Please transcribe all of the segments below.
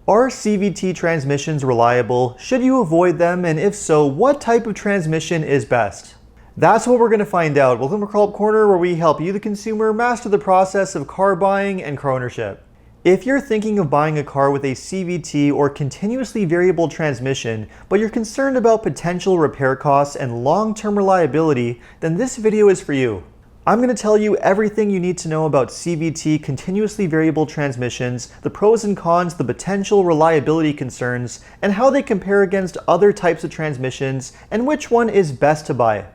Are CVT transmissions reliable? Should you avoid them? And if so, what type of transmission is best? That's what we're going to find out. Welcome to Car Corner, where we help you, the consumer, master the process of car buying and car ownership. If you're thinking of buying a car with a CVT or continuously variable transmission, but you're concerned about potential repair costs and long-term reliability, then this video is for you. I'm going to tell you everything you need to know about CVT continuously variable transmissions, the pros and cons, the potential reliability concerns, and how they compare against other types of transmissions, and which one is best to buy.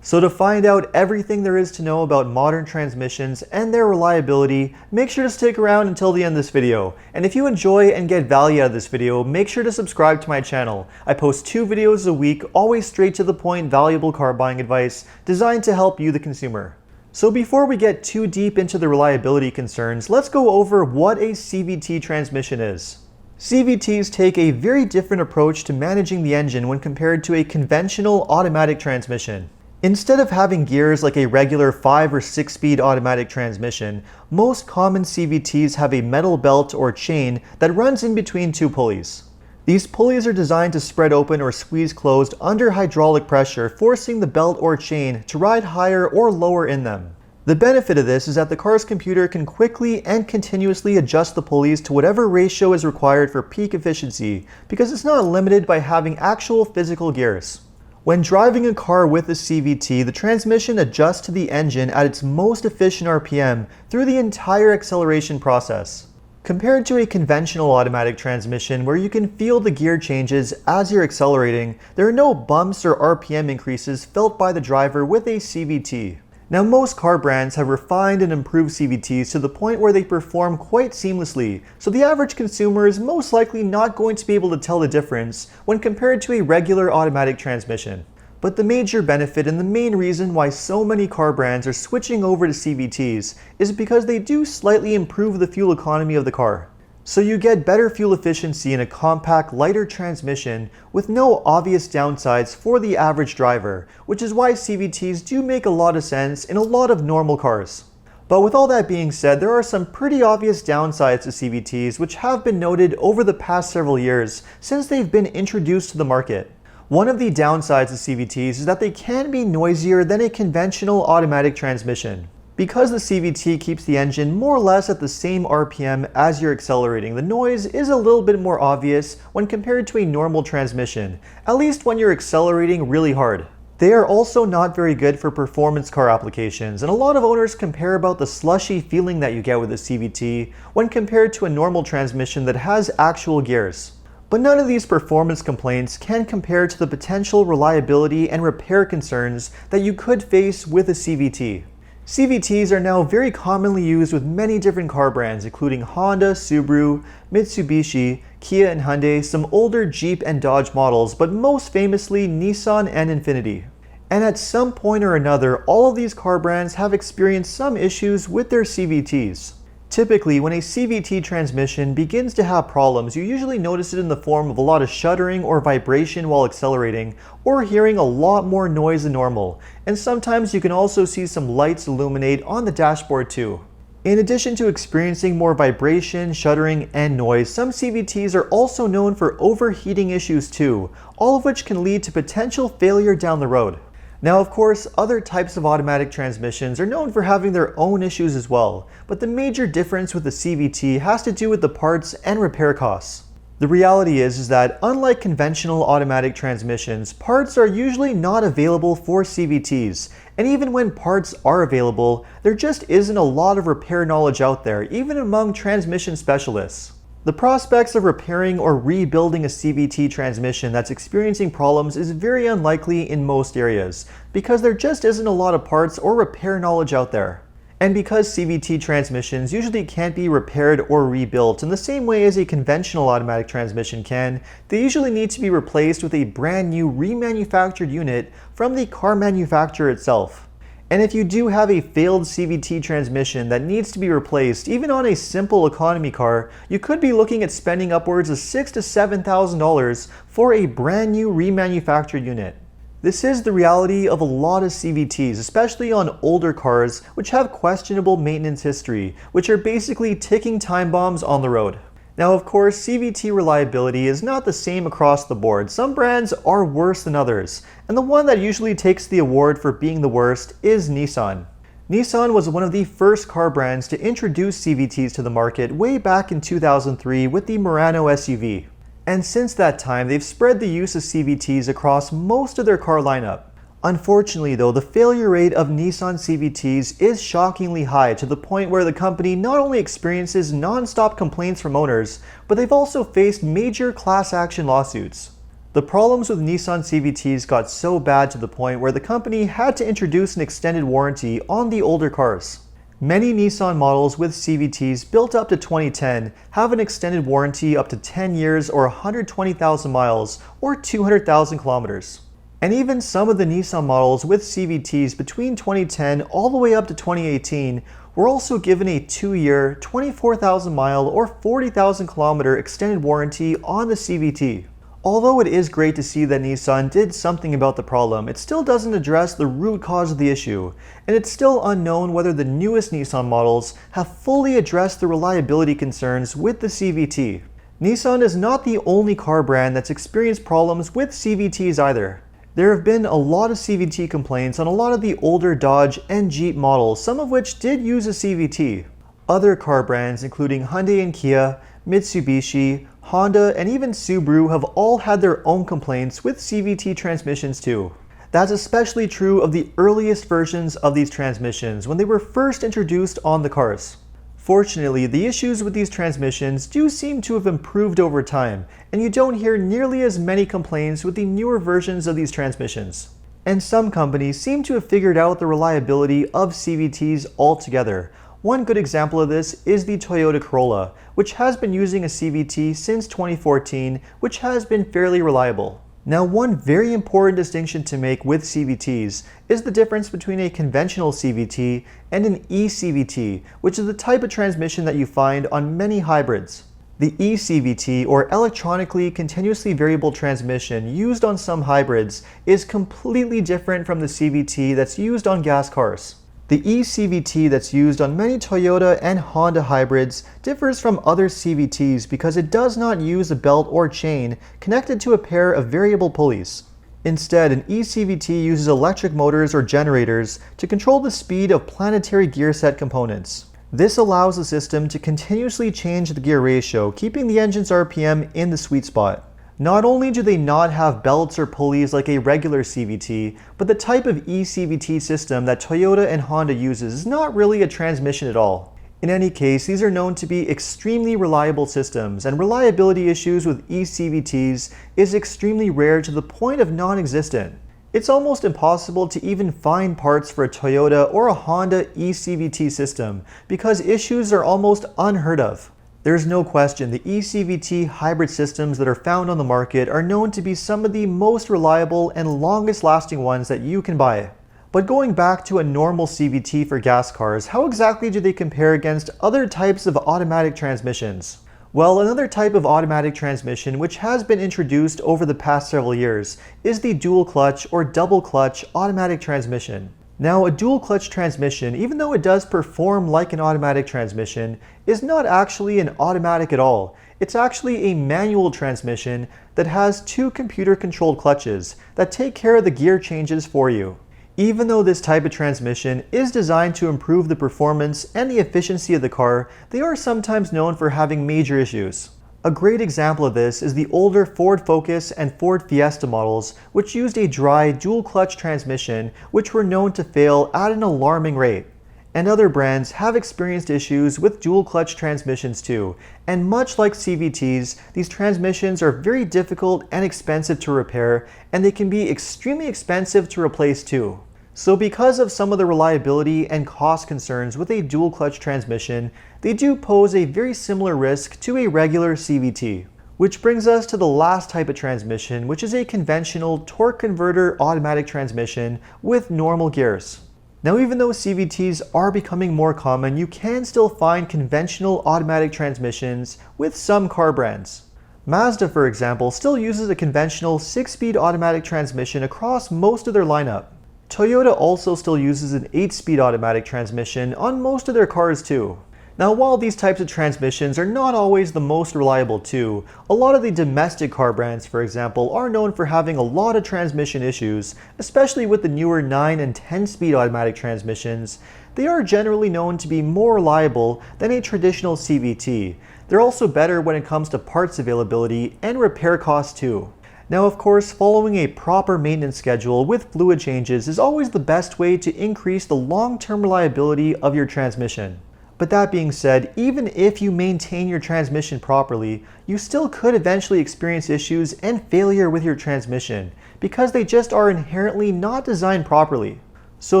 So to find out everything there is to know about modern transmissions and their reliability, make sure to stick around until the end of this video. And if you enjoy and get value out of this video, make sure to subscribe to my channel. I post 2 videos a week, always straight to the point, valuable car buying advice designed to help you, the consumer. So before we get too deep into the reliability concerns, let's go over what a CVT transmission is. CVTs take a very different approach to managing the engine when compared to a conventional automatic transmission. Instead of having gears like a regular 5 or 6 speed automatic transmission, most common CVTs have a metal belt or chain that runs in between 2 pulleys. These pulleys are designed to spread open or squeeze closed under hydraulic pressure, forcing the belt or chain to ride higher or lower in them. The benefit of this is that the car's computer can quickly and continuously adjust the pulleys to whatever ratio is required for peak efficiency, because it's not limited by having actual physical gears. When driving a car with a CVT, the transmission adjusts to the engine at its most efficient RPM through the entire acceleration process. Compared to a conventional automatic transmission where you can feel the gear changes as you're accelerating, there are no bumps or RPM increases felt by the driver with a CVT. Now, most car brands have refined and improved CVTs to the point where they perform quite seamlessly, so the average consumer is most likely not going to be able to tell the difference when compared to a regular automatic transmission. But the major benefit and the main reason why so many car brands are switching over to CVTs is because they do slightly improve the fuel economy of the car. So you get better fuel efficiency in a compact, lighter transmission with no obvious downsides for the average driver, which is why CVTs do make a lot of sense in a lot of normal cars. But with all that being said, there are some pretty obvious downsides to CVTs which have been noted over the past several years since they've been introduced to the market. One of the downsides of CVTs is that they can be noisier than a conventional automatic transmission. Because the CVT keeps the engine more or less at the same RPM as you're accelerating, the noise is a little bit more obvious when compared to a normal transmission, at least when you're accelerating really hard. They are also not very good for performance car applications, and a lot of owners compare about the slushy feeling that you get with a CVT when compared to a normal transmission that has actual gears. But none of these performance complaints can compare to the potential reliability and repair concerns that you could face with a CVT. CVTs are now very commonly used with many different car brands, including Honda, Subaru, Mitsubishi, Kia and Hyundai, some older Jeep and Dodge models, but most famously Nissan and Infiniti. And at some point or another, all of these car brands have experienced some issues with their CVTs. Typically, when a CVT transmission begins to have problems, you usually notice it in the form of a lot of shuddering or vibration while accelerating, or hearing a lot more noise than normal, and sometimes you can also see some lights illuminate on the dashboard too. In addition to experiencing more vibration, shuddering, and noise, some CVTs are also known for overheating issues too, all of which can lead to potential failure down the road. Now, of course, other types of automatic transmissions are known for having their own issues as well, but the major difference with the CVT has to do with the parts and repair costs. The reality is that unlike conventional automatic transmissions, parts are usually not available for CVTs, and even when parts are available, there just isn't a lot of repair knowledge out there, even among transmission specialists. The prospects of repairing or rebuilding a CVT transmission that's experiencing problems is very unlikely in most areas, because there just isn't a lot of parts or repair knowledge out there. And because CVT transmissions usually can't be repaired or rebuilt in the same way as a conventional automatic transmission can, they usually need to be replaced with a brand new remanufactured unit from the car manufacturer itself. And if you do have a failed CVT transmission that needs to be replaced, even on a simple economy car, you could be looking at spending upwards of $6,000 to $7,000 for a brand new remanufactured unit. This is the reality of a lot of CVTs, especially on older cars which have questionable maintenance history, which are basically ticking time bombs on the road. Now, of course, CVT reliability is not the same across the board. Some brands are worse than others, and the one that usually takes the award for being the worst is Nissan. Nissan was one of the first car brands to introduce CVTs to the market way back in 2003 with the Murano SUV. And since that time, they've spread the use of CVTs across most of their car lineup. Unfortunately though, the failure rate of Nissan CVTs is shockingly high, to the point where the company not only experiences non-stop complaints from owners, but they've also faced major class action lawsuits. The problems with Nissan CVTs got so bad to the point where the company had to introduce an extended warranty on the older cars. Many Nissan models with CVTs built up to 2010 have an extended warranty up to 10 years or 120,000 miles or 200,000 kilometers. And even some of the Nissan models with CVTs between 2010 all the way up to 2018 were also given a 2-year, 24,000 mile or 40,000 kilometer extended warranty on the CVT. Although it is great to see that Nissan did something about the problem, it still doesn't address the root cause of the issue, and it's still unknown whether the newest Nissan models have fully addressed the reliability concerns with the CVT. Nissan is not the only car brand that's experienced problems with CVTs either. There have been a lot of CVT complaints on a lot of the older Dodge and Jeep models, some of which did use a CVT. Other car brands including Hyundai and Kia, Mitsubishi, Honda, and even Subaru have all had their own complaints with CVT transmissions too. That's especially true of the earliest versions of these transmissions when they were first introduced on the cars. Fortunately, the issues with these transmissions do seem to have improved over time, and you don't hear nearly as many complaints with the newer versions of these transmissions. And some companies seem to have figured out the reliability of CVTs altogether. One good example of this is the Toyota Corolla, which has been using a CVT since 2014, which has been fairly reliable. Now, one very important distinction to make with CVTs is the difference between a conventional CVT and an eCVT, which is the type of transmission that you find on many hybrids. The eCVT, or electronically continuously variable transmission used on some hybrids, is completely different from the CVT that's used on gas cars. The eCVT that's used on many Toyota and Honda hybrids differs from other CVTs because it does not use a belt or chain connected to a pair of variable pulleys. Instead, an eCVT uses electric motors or generators to control the speed of planetary gear set components. This allows the system to continuously change the gear ratio, keeping the engine's RPM in the sweet spot. Not only do they not have belts or pulleys like a regular CVT, but the type of eCVT system that Toyota and Honda uses is not really a transmission at all. In any case, these are known to be extremely reliable systems, and reliability issues with eCVTs is extremely rare to the point of non-existent. It's almost impossible to even find parts for a Toyota or a Honda eCVT system because issues are almost unheard of. There's no question the eCVT hybrid systems that are found on the market are known to be some of the most reliable and longest lasting ones that you can buy. But going back to a normal CVT for gas cars, how exactly do they compare against other types of automatic transmissions? Well, another type of automatic transmission which has been introduced over the past several years is the dual clutch or double clutch automatic transmission. Now, a dual clutch transmission, even though it does perform like an automatic transmission, is not actually an automatic at all. It's actually a manual transmission that has 2 computer-controlled clutches that take care of the gear changes for you. Even though this type of transmission is designed to improve the performance and the efficiency of the car, they are sometimes known for having major issues. A great example of this is the older Ford Focus and Ford Fiesta models, which used a dry dual-clutch transmission, which were known to fail at an alarming rate. And other brands have experienced issues with dual-clutch transmissions too, and much like CVTs, these transmissions are very difficult and expensive to repair, and they can be extremely expensive to replace too. So because of some of the reliability and cost concerns with a dual clutch transmission, they do pose a very similar risk to a regular CVT. Which brings us to the last type of transmission, which is a conventional torque converter automatic transmission with normal gears. Now, even though CVTs are becoming more common, you can still find conventional automatic transmissions with some car brands. Mazda, for example, still uses a conventional 6-speed automatic transmission across most of their lineup. Toyota also still uses an 8-speed automatic transmission on most of their cars too. Now, while these types of transmissions are not always the most reliable too, a lot of the domestic car brands, for example, are known for having a lot of transmission issues, especially with the newer 9 and 10-speed automatic transmissions. They are generally known to be more reliable than a traditional CVT. They're also better when it comes to parts availability and repair costs too. Now, of course, following a proper maintenance schedule with fluid changes is always the best way to increase the long-term reliability of your transmission. But that being said, even if you maintain your transmission properly, you still could eventually experience issues and failure with your transmission because they just are inherently not designed properly. So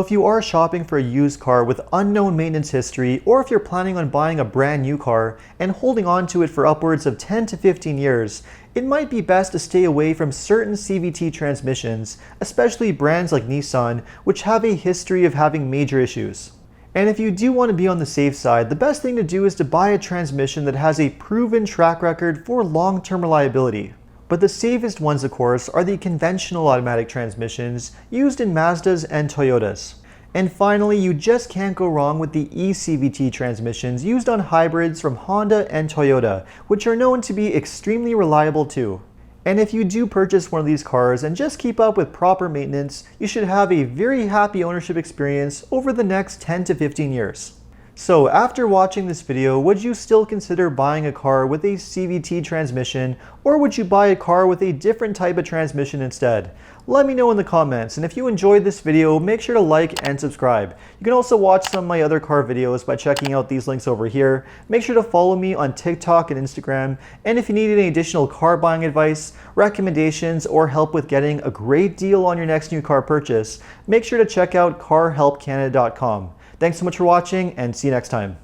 if you are shopping for a used car with unknown maintenance history, or if you're planning on buying a brand new car and holding on to it for upwards of 10 to 15 years, it might be best to stay away from certain CVT transmissions, especially brands like Nissan, which have a history of having major issues. And if you do want to be on the safe side, the best thing to do is to buy a transmission that has a proven track record for long-term reliability. But the safest ones, of course, are the conventional automatic transmissions used in Mazdas and Toyotas. And finally, you just can't go wrong with the eCVT transmissions used on hybrids from Honda and Toyota, which are known to be extremely reliable too. And if you do purchase one of these cars and just keep up with proper maintenance, you should have a very happy ownership experience over the next 10 to 15 years. So after watching this video, would you still consider buying a car with a CVT transmission, or would you buy a car with a different type of transmission instead? Let me know in the comments, and if you enjoyed this video, make sure to like and subscribe. You can also watch some of my other car videos by checking out these links over here. Make sure to follow me on TikTok and Instagram, and if you need any additional car buying advice, recommendations, or help with getting a great deal on your next new car purchase, make sure to check out carhelpcanada.com. Thanks so much for watching, and see you next time.